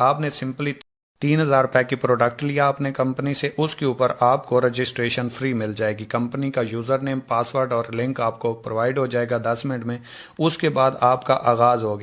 آپ نے سمپلی 3,000 روپے کی پروڈکٹ لیا آپ نے کمپنی سے، اس کے اوپر آپ کو رجسٹریشن فری مل جائے گی، کمپنی کا یوزر نیم، پاسورڈ اور لنک آپ کو پرووائڈ ہو جائے گا 10 منٹ میں۔ اس کے بعد آپ کا آغاز ہو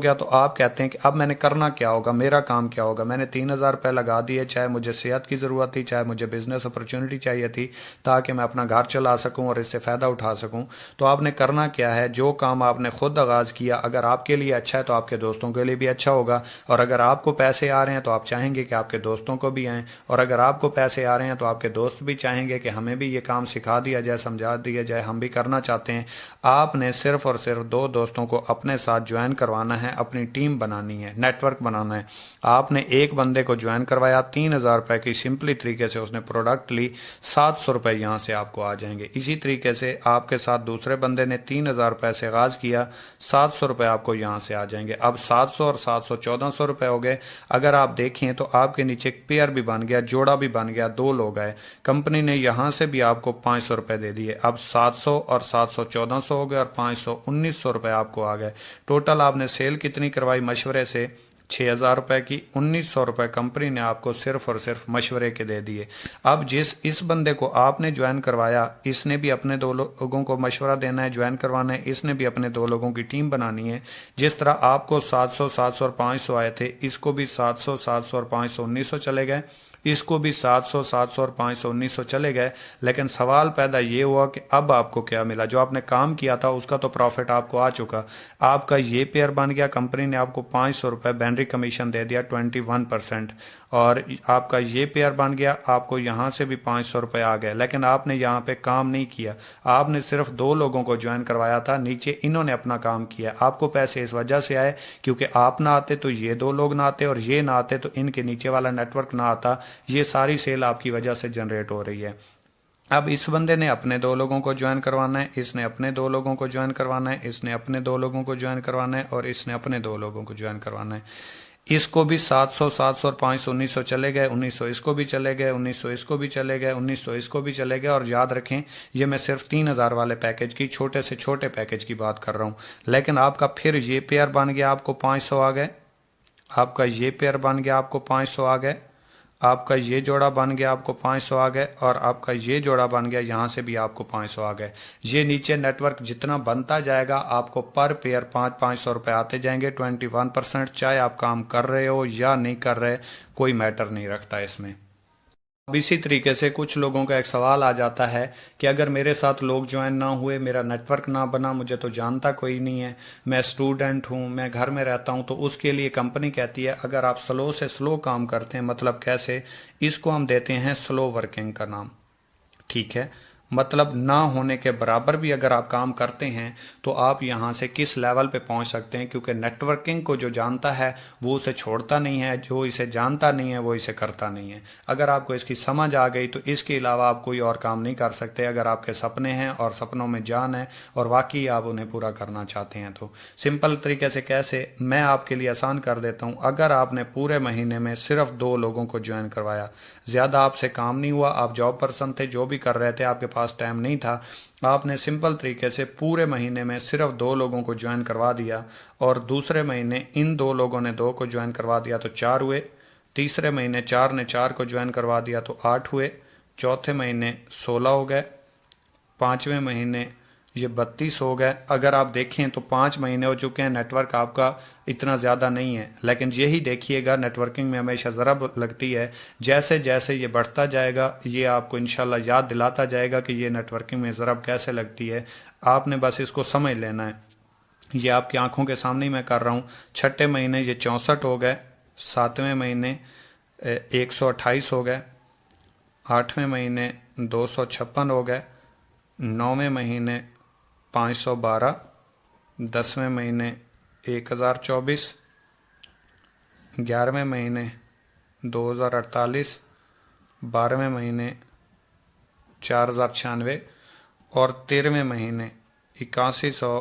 گیا تو آپ کہتے ہیں کہ اب میں نے کرنا کیا ہوگا، میرا کام کیا ہوگا، میں نے 3,000 روپے لگا دیے، چاہے مجھے صحت کی ضرورت تھی، چاہے مجھے بزنس اپرچونٹی چاہیے تھی تاکہ میں اپنا گھر چلا سکوں اور اس سے فائدہ اٹھا سکوں، تو آپ نے کرنا کیا ہے، جو کام آپ نے خود آغاز کیا اگر آپ کے لیے اچھا ہے تو آپ کے دوستوں کے لیے بھی اچھا ہوگا، اور اگر آپ کو پیسے آ رہے ہیں تو آپ چاہیں گے کہ آپ کے دوستوں کو بھی آئیں، اور اگر آپ کو پیسے آ رہے ہیں تو آپ کے دوست بھی چاہیں گے کہ ہمیں بھی یہ کام سکھا دیا جائے، سمجھا دیا جائے، ہم بھی کرنا چاہتے ہیں۔ آپ نے صرف اور صرف 2 دوستوں کو اپنے ساتھ جوائن کروانا ہے، اپنی ٹیم بنانی ہے، نیٹ ورک بنانا ہے۔ آپ نے ایک بندے کو جوائن کروایا، 3,000 روپے کی سمپلی طریقے سے اس نے پروڈکٹ لی، 700 روپے یہاں سے آپ کو آ جائیں گے۔ اسی طریقے سے آپ کے ساتھ دوسرے بندے نے 3,000 روپے سے آغاز کیا، 700 روپے آپ کو یہاں سے آ جائیں گے۔ اب 700 اور 700 1,400 روپے ہو گئے۔ اگر آپ دیکھیں تو آپ کے نیچے ایک پیئر بھی بن گیا، جوڑا بھی بن گیا، 2 لوگ آئے، کمپنی نے یہاں سے بھی آپ کو 500 روپے دے دیے۔ اب 700 اور 700 1,400 ہو گئے، اور 500 1,900 روپے آپ کو آ گئے۔ ٹوٹل آپ نے سیل کتنی کروائی مشورے سے؟ 6,000 روپے کی، 1,900 روپے کمپنی نے آپ کو صرف اور صرف مشورے کے دے دیے۔ اب اس بندے کو آپ نے جوائن کروایا، اس نے بھی اپنے 2 لوگوں کو مشورہ دینا ہے، جوائن کروانا ہے، اس نے بھی اپنے 2 لوگوں کی ٹیم بنانی ہے۔ جس طرح آپ کو 700 700 اور 500 آئے تھے، اس کو بھی 700 700 اور 500 1,900 چلے گئے، اس کو بھی 700 700 اور 500 1,900 چلے گئے۔ لیکن سوال پیدا یہ ہوا کہ اب آپ کو کیا ملا؟ جو آپ نے کام کیا تھا اس کا تو پروفٹ آپ کو آ چکا، آپ کا یہ پیئر بن گیا، کمپنی نے آپ کو 500 روپے بینڈری کمیشن دے دیا 21%، اور آپ کا یہ پیئر بن گیا، آپ کو یہاں سے بھی 500 روپے آ گئے۔ لیکن آپ نے یہاں پہ کام نہیں کیا، آپ نے صرف 2 لوگوں کو جوائن کروایا تھا، نیچے انہوں نے اپنا کام کیا۔ آپ کو پیسے اس وجہ سے آئے کیونکہ آپ نہ آتے تو یہ 2 لوگ نہ آتے، اور یہ نہ آتے تو ان کے نیچے والا نیٹ ورک نہ آتا۔ یہ ساری سیل آپ کی وجہ سے جنریٹ ہو رہی ہے۔ اب اس بندے نے اپنے 2 لوگوں کو جوائن کروانا ہے، اس نے اپنے 2 لوگوں کو جوائن کروانا ہے، اس نے اپنے 2 لوگوں کو جوائن کروانا ہے، اور اس نے اپنے 2 لوگوں کو جوائن کروانا ہے۔ اس کو بھی 700 700 اور 500 1,900 چلے گئے، 1,900 اس کو بھی چلے گئے، 1,900 اس کو بھی چلے گئے، 1,900 اس کو بھی چلے گئے۔ اور یاد رکھیں یہ میں صرف 3,000 والے پیکج کی چھوٹے سے چھوٹے پیکج کی بات کر رہا ہوں۔ لیکن آپ کا پھر یہ پیئر بن گیا، آپ کو 500 آ گئے، آپ کا یہ پیئر بن گیا، آپ کو 500 آ گئے، آپ کا یہ جوڑا بن گیا، آپ کو 500 آ گئے، اور آپ کا یہ جوڑا بن گیا، یہاں سے بھی آپ کو 500 آ گئے۔ یہ نیچے نیٹ ورک جتنا بنتا جائے گا آپ کو پر پیئر 500 روپے آتے جائیں گے، 21%، چاہے آپ کام کر رہے ہو یا نہیں کر رہے، کوئی میٹر نہیں رکھتا اس میں۔ اب اسی طریقے سے کچھ لوگوں کا ایک سوال آ جاتا ہے کہ اگر میرے ساتھ لوگ جوائن نہ ہوئے، میرا نیٹ ورک نہ بنا، مجھے تو جانتا کوئی نہیں ہے، میں اسٹوڈنٹ ہوں، میں گھر میں رہتا ہوں، تو اس کے لیے کمپنی کہتی ہے اگر آپ سلو سے سلو کام کرتے ہیں، مطلب کیسے؟ اس کو ہم دیتے ہیں سلو ورکنگ کا نام، ٹھیک ہے؟ مطلب نہ ہونے کے برابر بھی اگر آپ کام کرتے ہیں تو آپ یہاں سے کس لیول پہ پہنچ سکتے ہیں، کیونکہ نیٹ ورکنگ کو جو جانتا ہے وہ اسے چھوڑتا نہیں ہے، جو اسے جانتا نہیں ہے وہ اسے کرتا نہیں ہے۔ اگر آپ کو اس کی سمجھ آ گئی تو اس کے علاوہ آپ کوئی اور کام نہیں کر سکتے۔ اگر آپ کے سپنے ہیں اور سپنوں میں جان ہے اور واقعی آپ انہیں پورا کرنا چاہتے ہیں تو سمپل طریقے سے کیسے، میں آپ کے لیے آسان کر دیتا ہوں۔ اگر آپ نے پورے مہینے میں صرف 2 لوگوں کو جوائن کروایا، زیادہ آپ سے کام نہیں ہوا، آپ جاب پرسن تھے، جو بھی کر رہے تھے آپ کے پاس ٹائم نہیں تھا، آپ نے سمپل طریقے سے پورے مہینے میں صرف 2 لوگوں کو جوائن کروا دیا، اور دوسرے مہینے ان 2 لوگوں نے 2 کو جوائن کروا دیا تو 4 ہوئے، تیسرے مہینے 4 نے 4 کو جوائن کروا دیا تو 8 ہوئے، چوتھے مہینے 16 ہو گئے، پانچویں مہینے یہ 32 ہو گئے۔ اگر آپ دیکھیں تو 5 مہینے ہو چکے ہیں، نیٹ ورک آپ کا اتنا زیادہ نہیں ہے، لیکن یہی دیکھیے گا نیٹ ورکنگ میں ہمیشہ ضرب لگتی ہے، جیسے جیسے یہ بڑھتا جائے گا یہ آپ کو انشاءاللہ یاد دلاتا جائے گا کہ یہ نیٹ ورکنگ میں ضرب کیسے لگتی ہے۔ آپ نے بس اس کو سمجھ لینا ہے۔ یہ آپ کی آنکھوں کے سامنے ہی میں کر رہا ہوں۔ چھٹے مہینے یہ 64 ہو گئے، ساتویں مہینے 128 ہو گئے، آٹھویں مہینے 256 ہو گئے، نویں مہینے 512، 10ویں مہینے 1024، 11ویں مہینے 2048، 12ویں مہینے 4096، اور 13ویں مہینے 8192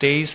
23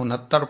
69